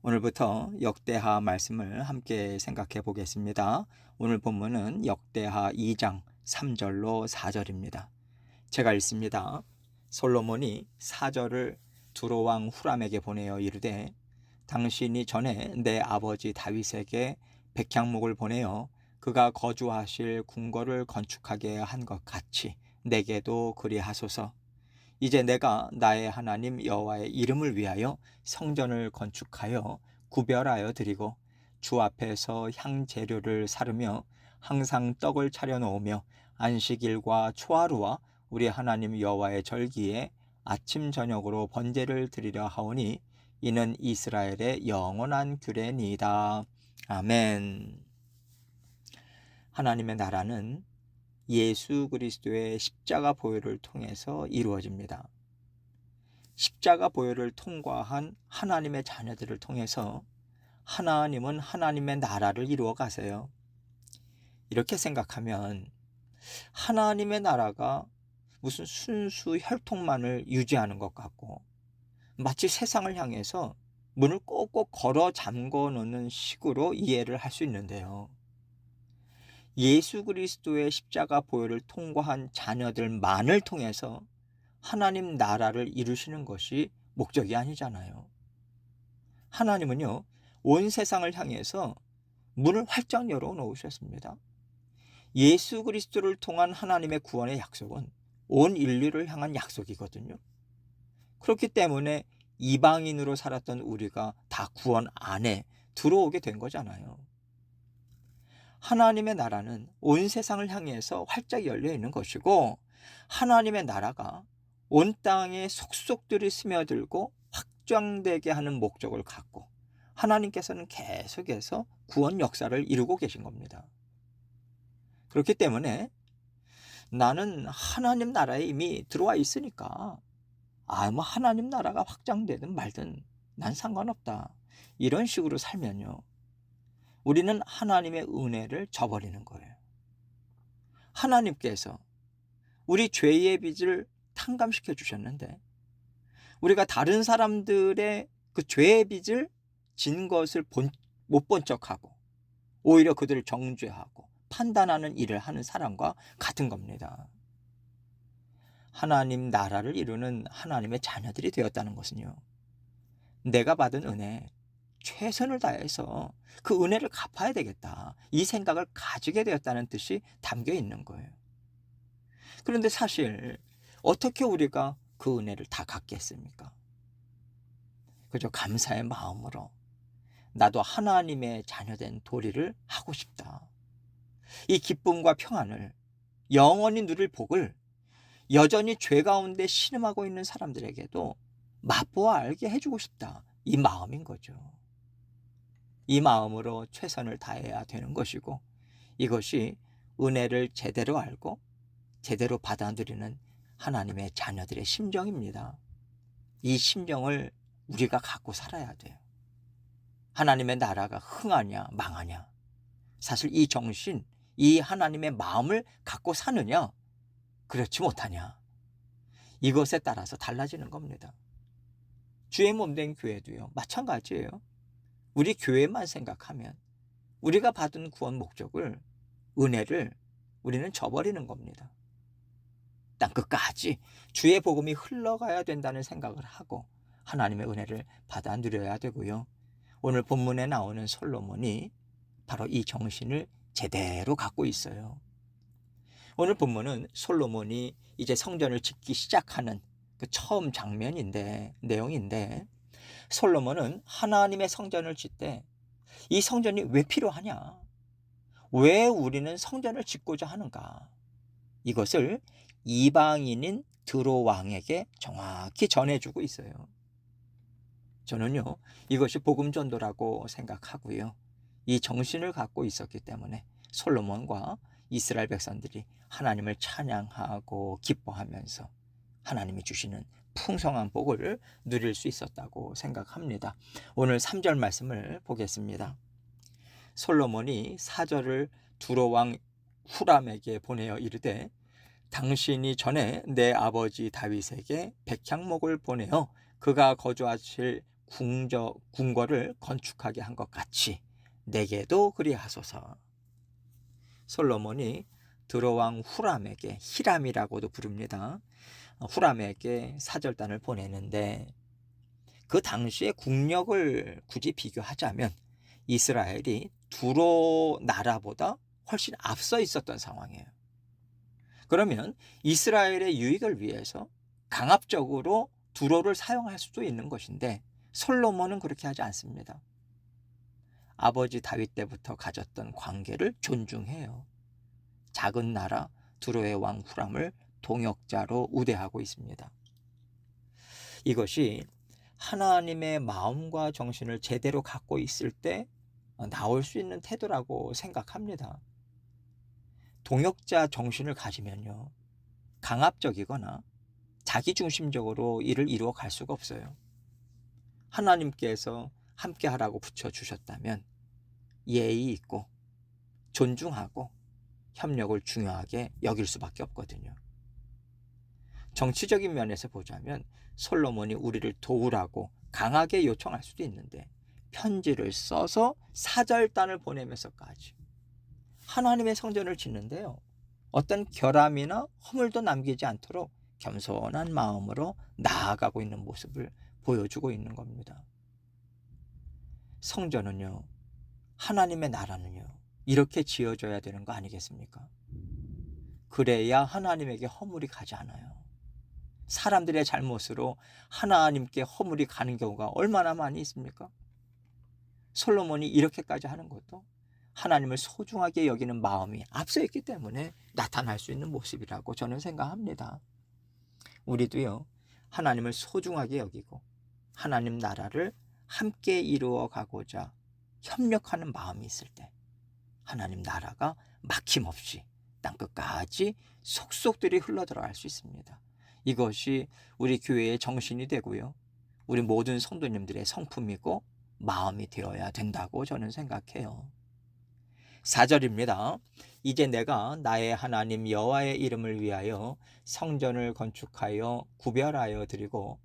오늘부터 역대하 말씀을 함께 생각해 보겠습니다. 오늘 본문은 역대하 2장 3절로 4절입니다. 제가 읽습니다. 솔로몬이 사절을 두로왕 후람에게 보내어 이르되 당신이 전에 내 아버지 다윗에게 백향목을 보내어 그가 거주하실 궁궐을 건축하게 한 것 같이 내게도 그리하소서. 이제 내가 나의 하나님 여호와의 이름을 위하여 성전을 건축하여 구별하여 드리고 주 앞에서 향재료를 사르며 항상 떡을 차려 놓으며 안식일과 초하루와 우리 하나님 여호와의 절기에 아침 저녁으로 번제를 드리려 하오니 이는 이스라엘의 영원한 규례니이다. 아멘. 하나님의 나라는 예수 그리스도의 십자가 보혈을 통해서 이루어집니다. 십자가 보혈을 통과한 하나님의 자녀들을 통해서 하나님은 하나님의 나라를 이루어 가세요. 이렇게 생각하면 하나님의 나라가 무슨 순수 혈통만을 유지하는 것 같고 마치 세상을 향해서 문을 꼭꼭 걸어 잠궈 놓는 식으로 이해를 할 수 있는데요. 예수 그리스도의 십자가 보혈을 통과한 자녀들만을 통해서 하나님 나라를 이루시는 것이 목적이 아니잖아요. 하나님은요, 온 세상을 향해서 문을 활짝 열어 놓으셨습니다. 예수 그리스도를 통한 하나님의 구원의 약속은 온 인류를 향한 약속이거든요. 그렇기 때문에 이방인으로 살았던 우리가 다 구원 안에 들어오게 된 거잖아요. 하나님의 나라는 온 세상을 향해서 활짝 열려 있는 것이고 하나님의 나라가 온 땅에 속속들이 스며들고 확장되게 하는 목적을 갖고 하나님께서는 계속해서 구원 역사를 이루고 계신 겁니다. 그렇기 때문에 나는 하나님 나라에 이미 들어와 있으니까 뭐 하나님 나라가 확장되든 말든 난 상관없다. 이런 식으로 살면요. 우리는 하나님의 은혜를 저버리는 거예요. 하나님께서 우리 죄의 빚을 탕감시켜 주셨는데 우리가 다른 사람들의 그 죄의 빚을 진 것을 못 본 척하고 오히려 그들을 정죄하고 판단하는 일을 하는 사람과 같은 겁니다. 하나님 나라를 이루는 하나님의 자녀들이 되었다는 것은요. 내가 받은 은혜 최선을 다해서 그 은혜를 갚아야 되겠다. 이 생각을 가지게 되었다는 뜻이 담겨 있는 거예요. 그런데 사실 어떻게 우리가 그 은혜를 다 갚겠습니까? 그저 감사의 마음으로 나도 하나님의 자녀된 도리를 하고 싶다. 이 기쁨과 평안을 영원히 누릴 복을 여전히 죄 가운데 신음하고 있는 사람들에게도 맛보아 알게 해주고 싶다. 이 마음인 거죠. 이 마음으로 최선을 다해야 되는 것이고 이것이 은혜를 제대로 알고 제대로 받아들이는 하나님의 자녀들의 심정입니다. 이 심정을 우리가 갖고 살아야 돼요. 하나님의 나라가 흥하냐 망하냐 사실 이 정신, 이 하나님의 마음을 갖고 사느냐 그렇지 못하냐 이것에 따라서 달라지는 겁니다. 주의 몸된 교회도요 마찬가지예요. 우리 교회만 생각하면 우리가 받은 구원 목적을 은혜를 우리는 저버리는 겁니다. 땅끝까지 주의 복음이 흘러가야 된다는 생각을 하고 하나님의 은혜를 받아 누려야 되고요. 오늘 본문에 나오는 솔로몬이 바로 이 정신을 제대로 갖고 있어요. 오늘 본문은 솔로몬이 이제 성전을 짓기 시작하는 그 처음 장면인데 내용인데 솔로몬은 하나님의 성전을 짓되 이 성전이 왜 필요하냐? 왜 우리는 성전을 짓고자 하는가? 이것을 이방인인 드로 왕에게 정확히 전해주고 있어요. 저는요, 이것이 복음 전도라고 생각하고요. 이 정신을 갖고 있었기 때문에 솔로몬과 이스라엘 백성들이 하나님을 찬양하고 기뻐하면서 하나님이 주시는 풍성한 복을 누릴 수 있었다고 생각합니다. 오늘 3절 말씀을 보겠습니다. 솔로몬이 사절을 두로왕 후람에게 보내어 이르되 당신이 전에 내 아버지 다윗에게 백향목을 보내어 그가 거주하실 궁궐을 건축하게 한 것 같이 내게도 그리하소서. 솔로몬이 드로왕 후람에게, 히람이라고도 부릅니다. 후람에게 사절단을 보내는데, 그 당시의 국력을 굳이 비교하자면 이스라엘이 두로 나라보다 훨씬 앞서 있었던 상황이에요. 그러면 이스라엘의 유익을 위해서 강압적으로 두로를 사용할 수도 있는 것인데, 솔로몬은 그렇게 하지 않습니다. 아버지 다윗 때부터 가졌던 관계를 존중해요. 작은 나라 두로의 왕 후람을 동역자로 우대하고 있습니다. 이것이 하나님의 마음과 정신을 제대로 갖고 있을 때 나올 수 있는 태도라고 생각합니다. 동역자 정신을 가지면요, 강압적이거나 자기중심적으로 일을 이루어 갈 수가 없어요. 하나님께서 함께 하라고 붙여주셨다면 예의 있고 존중하고 협력을 중요하게 여길 수밖에 없거든요. 정치적인 면에서 보자면 솔로몬이 우리를 도우라고 강하게 요청할 수도 있는데, 편지를 써서 사절단을 보내면서까지 하나님의 성전을 짓는데요, 어떤 결함이나 허물도 남기지 않도록 겸손한 마음으로 나아가고 있는 모습을 보여주고 있는 겁니다. 성전은요, 하나님의 나라는요, 이렇게 지어져야 되는 거 아니겠습니까? 그래야 하나님에게 허물이 가지 않아요. 사람들의 잘못으로 하나님께 허물이 가는 경우가 얼마나 많이 있습니까? 솔로몬이 이렇게까지 하는 것도 하나님을 소중하게 여기는 마음이 앞서 있기 때문에 나타날 수 있는 모습이라고 저는 생각합니다. 우리도요, 하나님을 소중하게 여기고 하나님 나라를 함께 이루어 가고자 협력하는 마음이 있을 때 하나님 나라가 막힘없이 땅끝까지 속속들이 흘러들어갈 수 있습니다. 이것이 우리 교회의 정신이 되고요, 우리 모든 성도님들의 성품이고 마음이 되어야 된다고 저는 생각해요. 4절입니다. 이제 내가 나의 하나님 여호와의 이름을 위하여 성전을 건축하여 구별하여 드리고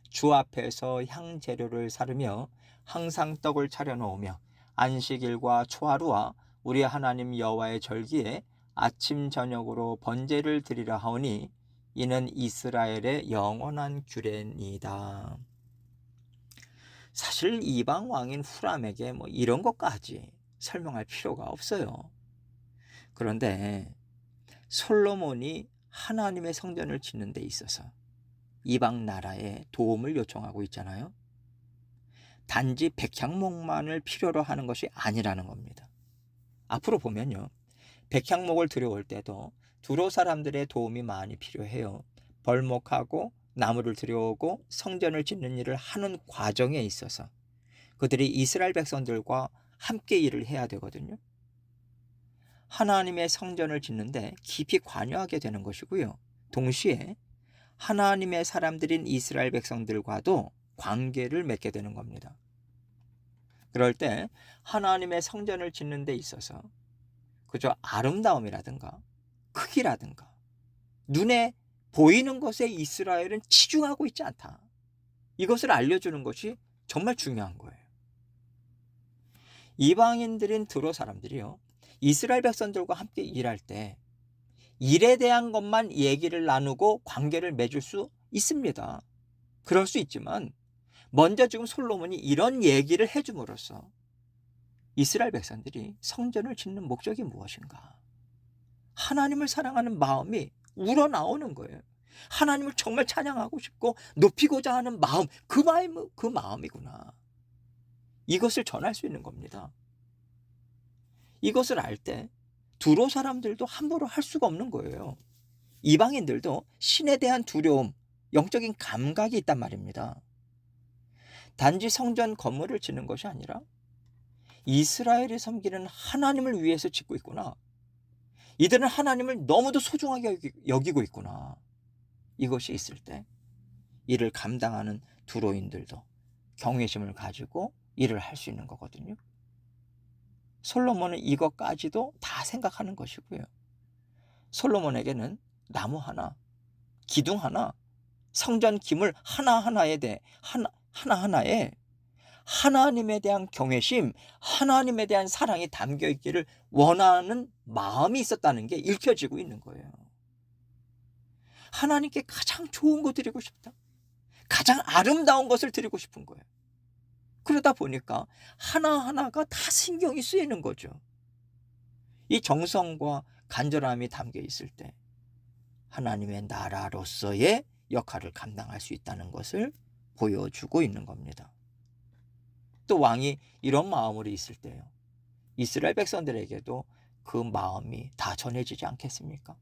주 앞에서 향재료를 사르며 항상 떡을 차려 놓으며 안식일과 초하루와 우리 하나님 여호와의 절기에 아침 저녁으로 번제를 드리라 하오니 이는 이스라엘의 영원한 규례니이다. 사실 이방 왕인 후람에게 이런 것까지 설명할 필요가 없어요. 그런데 솔로몬이 하나님의 성전을 짓는 데 있어서 이방 나라에 도움을 요청하고 있잖아요. 단지 백향목만을 필요로 하는 것이 아니라는 겁니다. 앞으로 보면요, 백향목을 들여올 때도 두로 사람들의 도움이 많이 필요해요. 벌목하고 나무를 들여오고 성전을 짓는 일을 하는 과정에 있어서 그들이 이스라엘 백성들과 함께 일을 해야 되거든요. 하나님의 성전을 짓는데 깊이 관여하게 되는 것이고요, 동시에 하나님의 사람들인 이스라엘 백성들과도 관계를 맺게 되는 겁니다. 그럴 때 하나님의 성전을 짓는 데 있어서 그저 아름다움이라든가 크기라든가 눈에 보이는 것에 이스라엘은 치중하고 있지 않다, 이것을 알려주는 것이 정말 중요한 거예요. 이방인들인 드로 사람들이요, 이스라엘 백성들과 함께 일할 때 일에 대한 것만 얘기를 나누고 관계를 맺을 수 있습니다. 그럴 수 있지만 먼저 지금 솔로몬이 이런 얘기를 해줌으로써 이스라엘 백성들이 성전을 짓는 목적이 무엇인가, 하나님을 사랑하는 마음이 우러나오는 거예요. 하나님을 정말 찬양하고 싶고 높이고자 하는 마음, 그 마음이구나, 이것을 전할 수 있는 겁니다. 이것을 알 때 두로 사람들도 함부로 할 수가 없는 거예요. 이방인들도 신에 대한 두려움, 영적인 감각이 있단 말입니다. 단지 성전 건물을 짓는 것이 아니라 이스라엘이 섬기는 하나님을 위해서 짓고 있구나, 이들은 하나님을 너무도 소중하게 여기고 있구나, 이것이 있을 때 이를 감당하는 두로인들도 경외심을 가지고 일을 할 수 있는 거거든요. 솔로몬은 이것까지도 다 생각하는 것이고요, 솔로몬에게는 나무 하나, 기둥 하나, 성전 기물 하나하나에 하나님에 대한 경외심, 하나님에 대한 사랑이 담겨 있기를 원하는 마음이 있었다는 게 읽혀지고 있는 거예요. 하나님께 가장 좋은 거 드리고 싶다. 가장 아름다운 것을 드리고 싶은 거예요. 그러다 보니까 하나하나가 다 신경이 쓰이는 거죠. 이 정성과 간절함이 담겨 있을 때 하나님의 나라로서의 역할을 감당할 수 있다는 것을 보여주고 있는 겁니다. 또 왕이 이런 마음으로 있을 때요, 이스라엘 백성들에게도 그 마음이 다 전해지지 않겠습니까?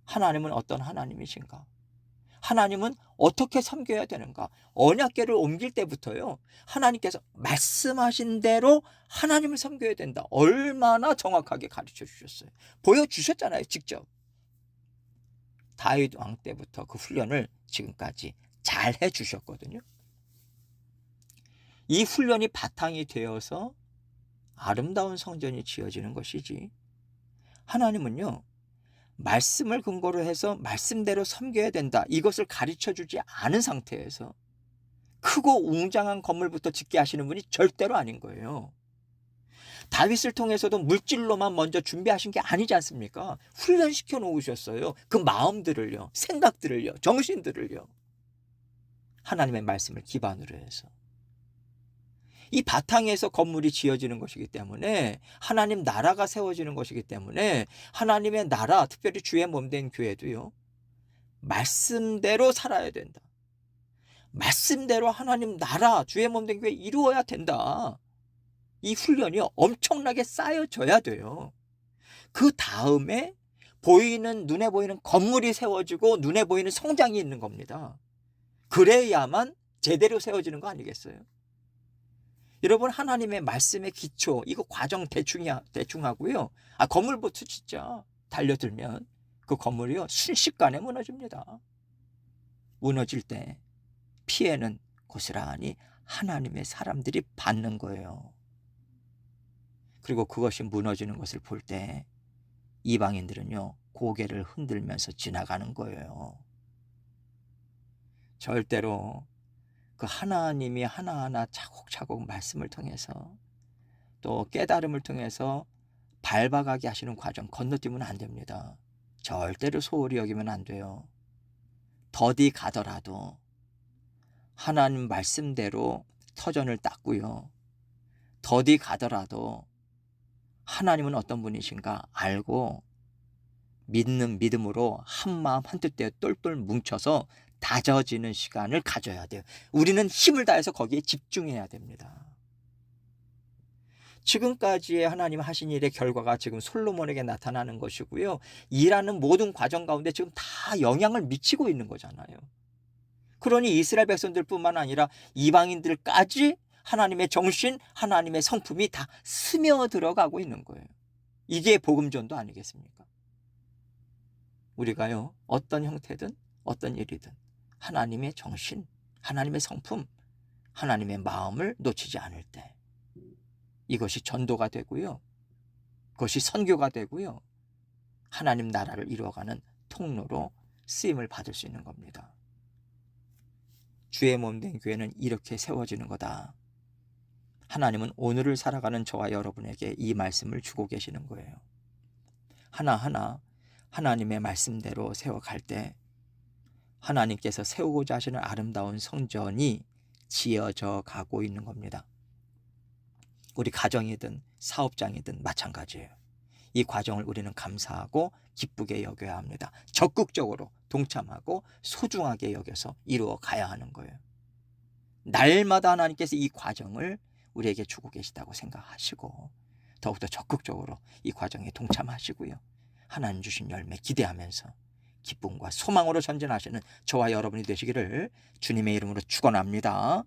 하나님은 어떤 하나님이신가? 하나님은 어떻게 섬겨야 되는가? 언약궤를 옮길 때부터요, 하나님께서 말씀하신 대로 하나님을 섬겨야 된다. 얼마나 정확하게 가르쳐 주셨어요. 보여주셨잖아요, 직접. 다윗 왕 때부터 그 훈련을 지금까지 잘 해주셨거든요. 이 훈련이 바탕이 되어서 아름다운 성전이 지어지는 것이지, 하나님은요, 말씀을 근거로 해서 말씀대로 섬겨야 된다, 이것을 가르쳐 주지 않은 상태에서 크고 웅장한 건물부터 짓게 하시는 분이 절대로 아닌 거예요. 다윗을 통해서도 물질로만 먼저 준비하신 게 아니지 않습니까? 훈련시켜 놓으셨어요. 그 마음들을요, 생각들을요, 정신들을요, 하나님의 말씀을 기반으로 해서. 이 바탕에서 건물이 지어지는 것이기 때문에, 하나님 나라가 세워지는 것이기 때문에, 하나님의 나라, 특별히 주의 몸된 교회도요, 말씀대로 살아야 된다. 말씀대로 하나님 나라, 주의 몸된 교회 이루어야 된다. 이 훈련이 엄청나게 쌓여져야 돼요. 그 다음에 눈에 보이는 건물이 세워지고 눈에 보이는 성장이 있는 겁니다. 그래야만 제대로 세워지는 거 아니겠어요? 여러분, 하나님의 말씀의 기초, 이거 과정 대충 하고요. 건물부터 진짜 달려들면 그 건물이요, 순식간에 무너집니다. 무너질 때 피해는 고스란히 하나님의 사람들이 받는 거예요. 그리고 그것이 무너지는 것을 볼 때 이방인들은요, 고개를 흔들면서 지나가는 거예요. 절대로 그 하나님이 하나하나 차곡차곡 말씀을 통해서 또 깨달음을 통해서 밟아가게 하시는 과정 건너뛰면 안 됩니다. 절대로 소홀히 여기면 안 돼요. 더디 가더라도 하나님 말씀대로 터전을 닦고요, 더디 가더라도 하나님은 어떤 분이신가 알고 믿는 믿음으로 한마음 한뜻대에 똘똘 뭉쳐서 다져지는 시간을 가져야 돼요. 우리는 힘을 다해서 거기에 집중해야 됩니다. 지금까지의 하나님 하신 일의 결과가 지금 솔로몬에게 나타나는 것이고요, 일하는 모든 과정 가운데 지금 다 영향을 미치고 있는 거잖아요. 그러니 이스라엘 백성들뿐만 아니라 이방인들까지 하나님의 정신, 하나님의 성품이 다 스며들어가고 있는 거예요. 이게 복음전도 아니겠습니까? 우리가요, 어떤 형태든 어떤 일이든 하나님의 정신, 하나님의 성품, 하나님의 마음을 놓치지 않을 때 이것이 전도가 되고요, 그것이 선교가 되고요, 하나님 나라를 이루어가는 통로로 쓰임을 받을 수 있는 겁니다. 주의 몸된 교회는 이렇게 세워지는 거다. 하나님은 오늘을 살아가는 저와 여러분에게 이 말씀을 주고 계시는 거예요. 하나하나 하나님의 말씀대로 세워갈 때 하나님께서 세우고자 하시는 아름다운 성전이 지어져 가고 있는 겁니다. 우리 가정이든 사업장이든 마찬가지예요. 이 과정을 우리는 감사하고 기쁘게 여겨야 합니다. 적극적으로 동참하고 소중하게 여겨서 이루어 가야 하는 거예요. 날마다 하나님께서 이 과정을 우리에게 주고 계시다고 생각하시고 더욱더 적극적으로 이 과정에 동참하시고요, 하나님 주신 열매 기대하면서 기쁨과 소망으로 전진하시는 저와 여러분이 되시기를 주님의 이름으로 축원합니다.